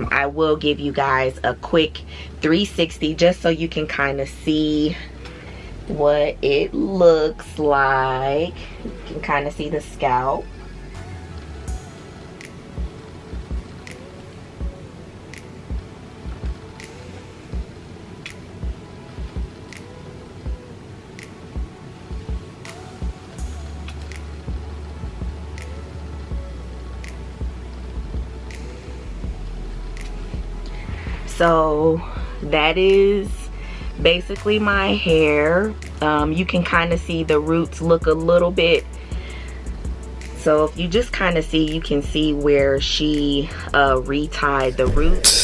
I will give you guys a quick 360 just so you can kind of see what it looks like. You can kind of see the scalp. So that is basically my hair. You can kind of see the roots look a little bit. So if you just kind of see, you can see where she retied the roots.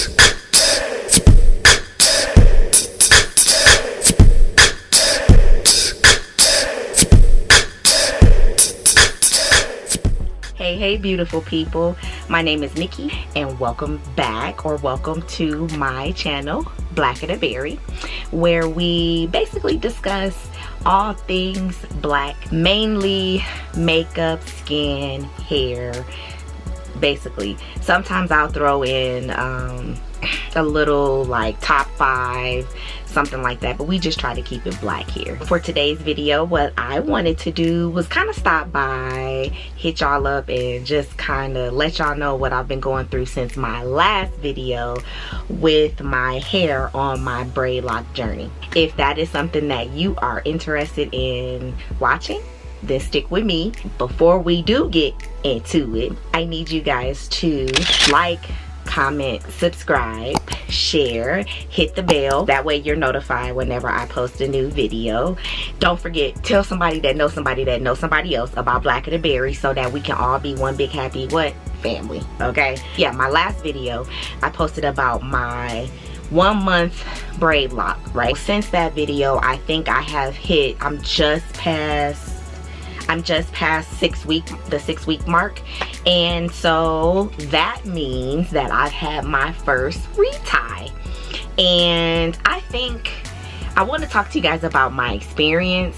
Hey beautiful people, my name is Nikki and welcome back, or welcome to my channel Black and a Berry, where we basically discuss all things black, mainly makeup, skin, hair. Basically sometimes I'll throw in a little like top 5, something like that, but we just try to keep it black here. For today's video, what I wanted to do was kind of stop by, hit y'all up, and just kind of let y'all know what I've been going through since my last video with my hair on my braid lock journey. If that is something that you are interested in watching, then stick with me. Before we do get into it, I need you guys to like, comment, subscribe, share, hit the bell. That way you're notified whenever I post a new video. Don't forget, tell somebody that knows somebody that knows somebody else about Black and a Berry, so that we can all be one big happy family. Okay, yeah, my last video I posted about my 1 month braid lock, right? Since that video, I think I have hit, I'm just past the 6 week mark, and so that means that I've had my first retie. And I think I want to talk to you guys about my experience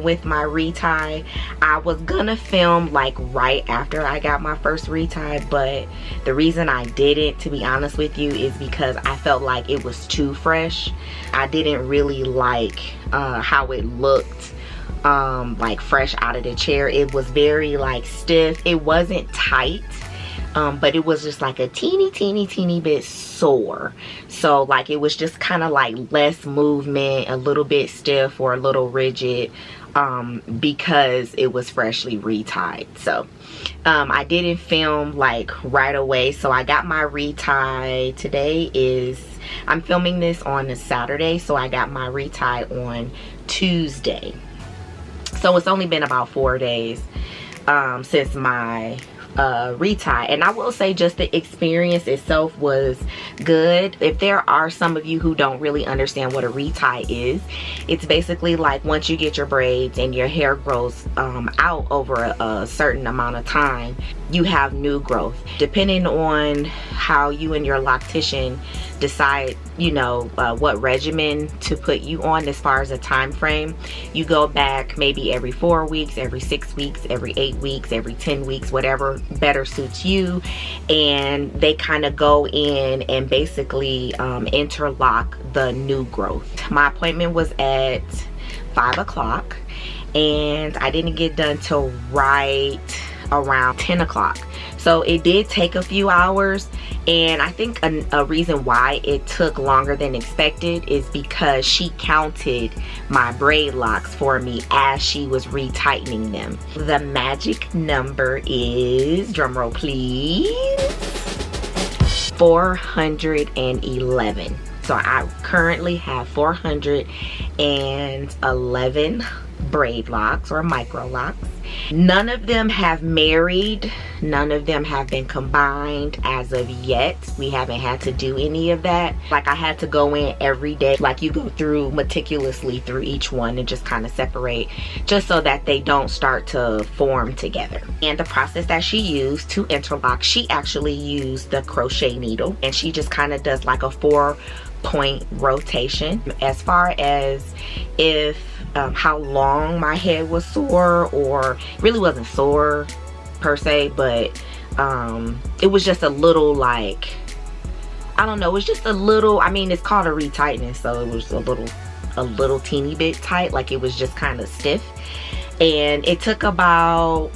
with my retie. I was gonna film like right after I got my first retie, but the reason I didn't, to be honest with you, is because I felt like it was too fresh. I didn't really like how it looked like fresh out of the chair. It was very like stiff. It wasn't tight, but it was just like a teeny bit sore. So like it was just kind of like less movement, a little bit stiff or a little rigid, because it was freshly retied. So I didn't film like right away. So I got my retie. Today is, I'm filming this on a Saturday, so I got my retie on Tuesday. So it's only been about 4 days since my retie, and I will say just the experience itself was good. If there are some of you who don't really understand what a retie is, it's basically like once you get your braids and your hair grows out over a certain amount of time, you have new growth. Depending on how you and your loctician decide, you know, what regimen to put you on as far as a time frame, you go back maybe every 4 weeks, every 6 weeks, every 8 weeks, every 10 weeks, whatever better suits you, and they kind of go in and basically interlock the new growth. My appointment was at 5 o'clock and I didn't get done till right around 10 o'clock. So it did take a few hours, and I think a reason why it took longer than expected is because she counted my braid locks for me as she was retightening them. The magic number is, drumroll please, 411. So I currently have 411 braid locks or micro locks. None of them have married, none of them have been combined as of yet. We haven't had to do any of that. Like I had to go in every day, like you go through meticulously through each one and just kind of separate, just so that they don't start to form together. And the process that she used to interlock, she actually used the crochet needle, and she just kind of does like a 4-point rotation. As far as if how long my head was sore, or really wasn't sore per se, but it was just a little like I don't know, it's just a little, I mean, it's called a retightness, so it was a little teeny bit tight, like it was just kind of stiff. And it took about,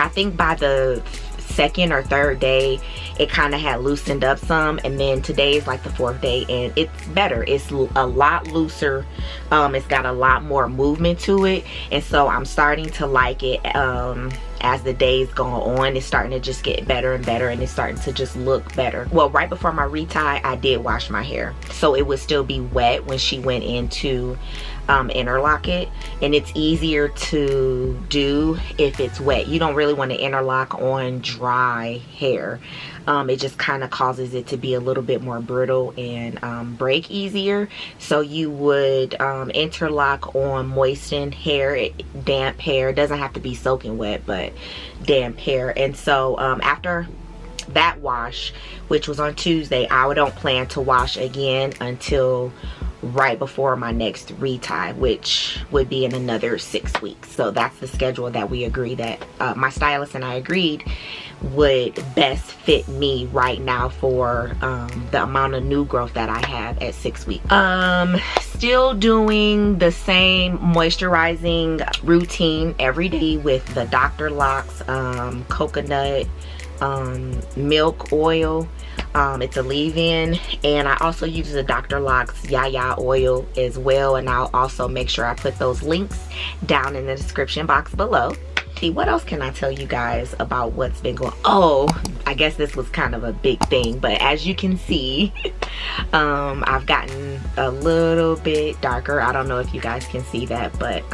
I think by the second or third day, it kind of had loosened up some, and then today is like the fourth day and it's better. It's a lot looser. It's got a lot more movement to it, and so I'm starting to like it. As the days go on, it's starting to just get better and better, and it's starting to just look better. Well, right before my retie, I did wash my hair, so it would still be wet when she went into interlock it, and it's easier to do if it's wet. You don't really want to interlock on dry hair. It just kind of causes it to be a little bit more brittle and break easier. So you would interlock on moistened hair, damp hair. It doesn't have to be soaking wet, but damp hair. And so after that wash, which was on Tuesday, I don't plan to wash again until right before my next retie, which would be in another 6 weeks. So that's the schedule that we agreed, that my stylist and I agreed would best fit me right now for the amount of new growth that I have at 6 weeks. Still doing the same moisturizing routine every day with the Dr. Loc's coconut milk oil. It's a leave-in, and I also use the Dr. Loc's Yaya oil as well, and I'll also make sure I put those links down in the description box below. See, what else can I tell you guys about what's been going on? Oh, I guess this was kind of a big thing, but as you can see, I've gotten a little bit darker. I don't know if you guys can see that, but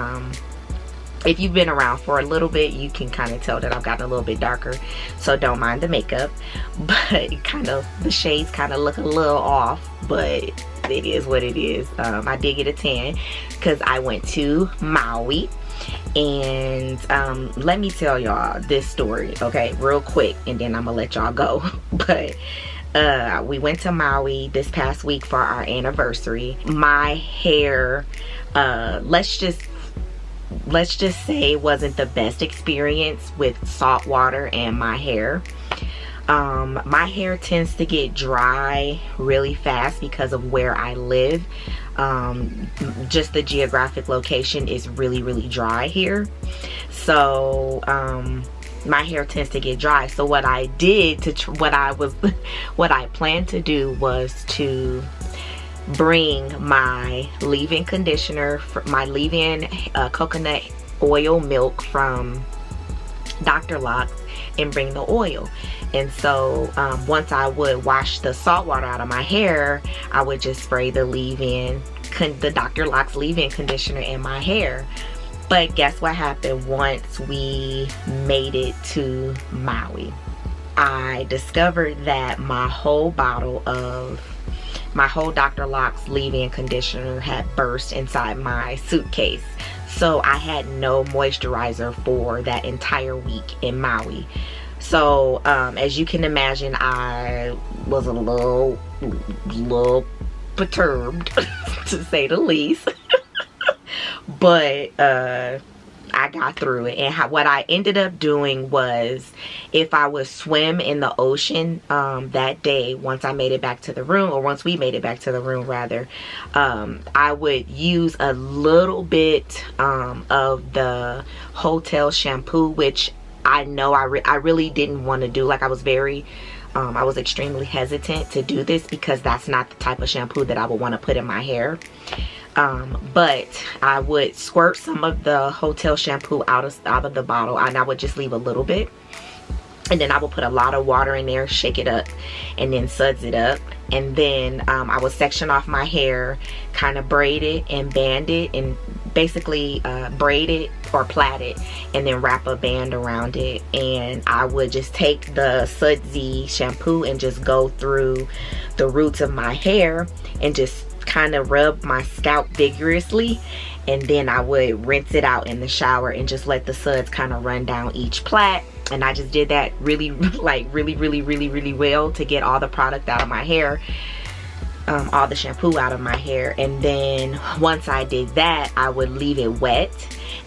if you've been around for a little bit, you can kind of tell that I've gotten a little bit darker, so don't mind the makeup. But the shades kind of look a little off, but it is what it is. I did get a tan because I went to Maui, and let me tell y'all this story, okay, real quick, and then I'm gonna let y'all go. But we went to Maui this past week for our anniversary. My hair, let's just say it wasn't the best experience with salt water and my hair. My hair tends to get dry really fast because of where I live. Just the geographic location is really dry here, so my hair tends to get dry. So what I did to what I planned to do was to bring my leave-in conditioner, my leave-in coconut oil milk from Dr. Loc's, and bring the oil. And so once I would wash the salt water out of my hair, I would just spray the the Dr. Loc's leave-in conditioner in my hair. But guess what happened once we made it to Maui? I discovered that my whole bottle of my whole Dr. Loc's leave-in conditioner had burst inside my suitcase. So I had no moisturizer for that entire week in Maui. So as you can imagine, I was a little perturbed to say the least. But I got through it, and what I ended up doing was, if I would swim in the ocean that day, once I made it back to the room, or once we made it back to the room rather, I would use a little bit of the hotel shampoo, which I know I really didn't want to do. Like, I was extremely hesitant to do this because that's not the type of shampoo that I would want to put in my hair. But I would squirt some of the hotel shampoo out of the bottle, and I would just leave a little bit, and then I would put a lot of water in there, shake it up, and then suds it up. And then I would section off my hair, kind of braid it and band it, and basically braid it or plait it, and then wrap a band around it. And I would just take the sudsy shampoo and just go through the roots of my hair and just kind of rub my scalp vigorously, and then I would rinse it out in the shower and just let the suds kind of run down each plait. And I just did that really well to get all the product out of my hair, all the shampoo out of my hair. And then once I did that, I would leave it wet,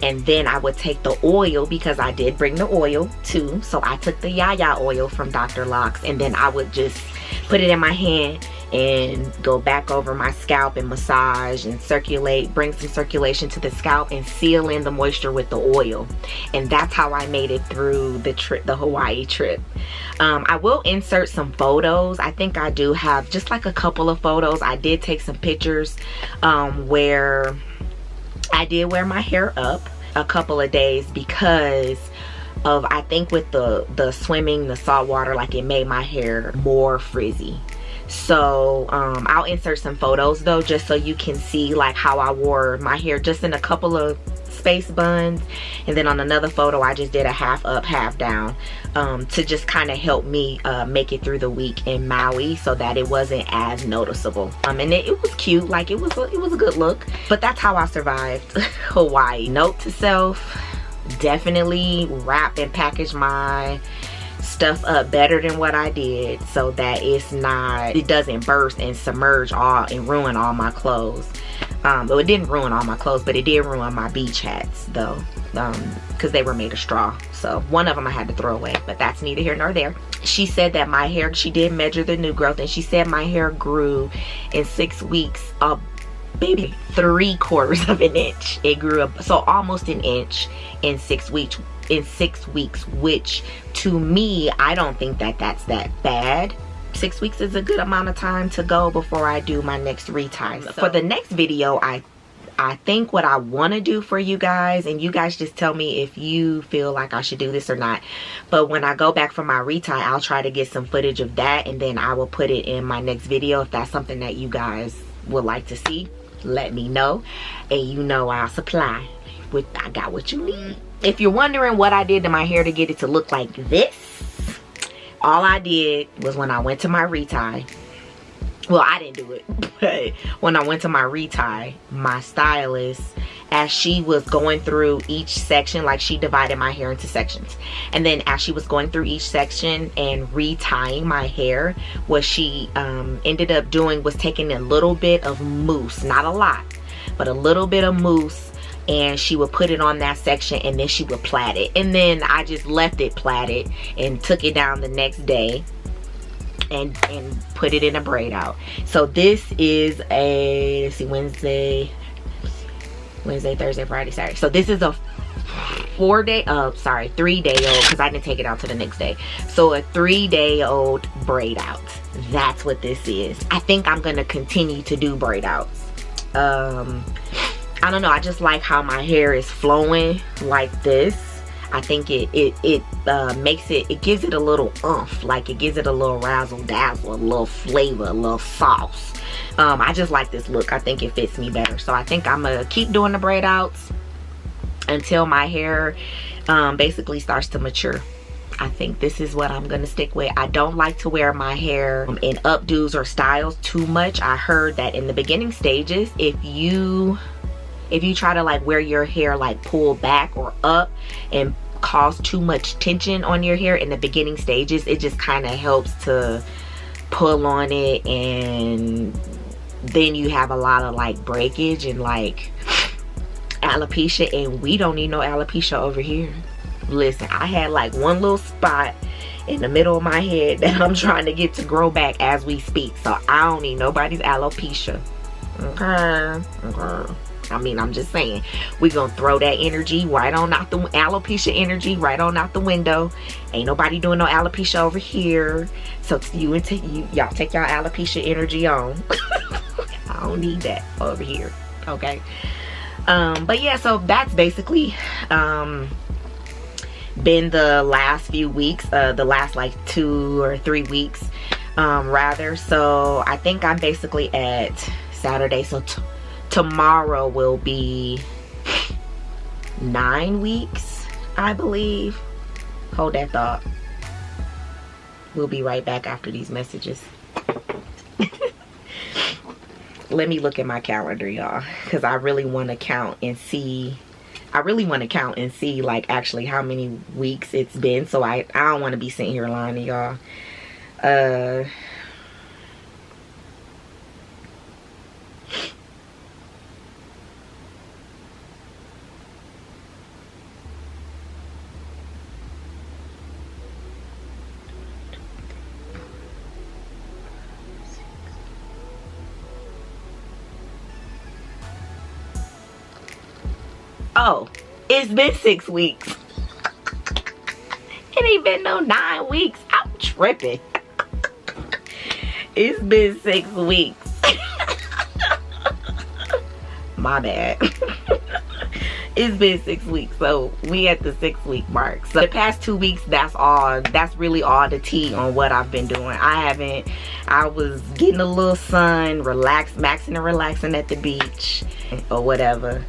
and then I would take the oil, because I did bring the oil too. So I took the Yaya oil from Dr. Loc's, and then I would just put it in my hand and go back over my scalp and massage and circulate, bring some circulation to the scalp and seal in the moisture with the oil. And that's how I made it through the trip, the Hawaii trip. I will insert some photos. I think I do have just like a couple of photos. I did take some pictures where I did wear my hair up a couple of days because of, I think with the swimming, the salt water, like it made my hair more frizzy. So I'll insert some photos though, just so you can see like how I wore my hair just in a couple of space buns, and then on another photo I just did a half up, half down, to just kind of help me make it through the week in Maui so that it wasn't as noticeable. And it was cute, like it was a good look. But that's how I survived Hawaii. Note to self, definitely wrap and package my stuff up better than what I did so that it doesn't burst and submerge all and ruin all my clothes. But it didn't ruin all my clothes, but it did ruin my beach hats though, because they were made of straw. So one of them I had to throw away, but that's neither here nor there. She said that my hair, she did measure the new growth, and she said my hair grew in 6 weeks maybe 3/4 of an inch. It grew up, so almost an inch in 6 weeks. Which to me, I don't think that that's that bad. 6 weeks is a good amount of time to go before I do my next retie. So for the next video, I think what I want to do for you guys, and you guys just tell me if you feel like I should do this or not, but when I go back for my retie, I'll try to get some footage of that, and then I will put it in my next video. If that's something that you guys would like to see, let me know, and you know I'll supply with, I got what you need. If you're wondering what I did to my hair to get it to look like this, all I did was when I went to my retie, well, I didn't do it, but when I went to my retie, my stylist, as she was going through each section, like she divided my hair into sections, and then as she was going through each section and retying my hair, what she ended up doing was taking a little bit of mousse, not a lot, but a little bit of mousse, and she would put it on that section, and then she would plait it, and then I just left it plaited and took it down the next day and put it in a braid out. So this is a, let's see, Wednesday, Thursday, Friday, Saturday. So this is a 3-day old, because I didn't take it out to the next day. So a 3-day-old braid out. That's what this is. I think I'm gonna continue to do braid outs. I don't know, I just like how my hair is flowing like this. I think it makes it, it gives it a little oomph, like it gives it a little razzle dazzle, a little flavor, a little sauce. I just like this look. I think it fits me better. So I think I'm gonna keep doing the braid outs until my hair basically starts to mature. I think this is what I'm gonna stick with. I don't like to wear my hair in updos or styles too much. I heard that in the beginning stages, if you try to like wear your hair like pull back or up and cause too much tension on your hair in the beginning stages, it just kind of helps to pull on it, and then you have a lot of like breakage and like alopecia, and we don't need no alopecia over here. Listen, I had like one little spot in the middle of my head that I'm trying to get to grow back as we speak, so I don't need nobody's alopecia. Okay. I mean, I'm just saying, we gonna throw that energy right on out, the alopecia energy right on out the window. Ain't nobody doing no alopecia over here. So y'all take y'all alopecia energy on. I don't need that over here. Okay. But yeah, so that's basically been the last few weeks, the last like 2 or 3 weeks rather. So I think I'm basically at Saturday, so tomorrow will be 9 weeks, I believe. Hold that thought. We'll be right back after these messages. Let me look at my calendar, y'all, because I really want to count and see. Like actually how many weeks it's been. So I don't want to be sitting here lying to y'all. Oh, it's been 6 weeks. It ain't been no 9 weeks. I'm tripping. It's been 6 weeks. My bad. It's been 6 weeks, so we at the 6-week mark. So the past 2 weeks, that's really all the tea on what I've been doing. I was getting a little sun, maxing and relaxing at the beach or whatever.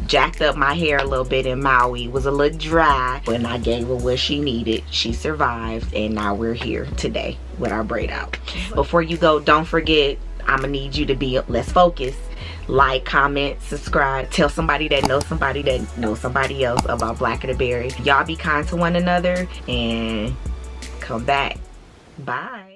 Jacked up my hair a little bit in Maui. It was a little dry, but I gave her what she needed. She survived, and now we're here today with our braid out. Before you go, don't forget, I'm gonna need you to be, let's focus. Like, comment, subscribe, tell somebody that knows somebody that knows somebody else about Black of the Berry. Y'all be kind to one another and come back. Bye.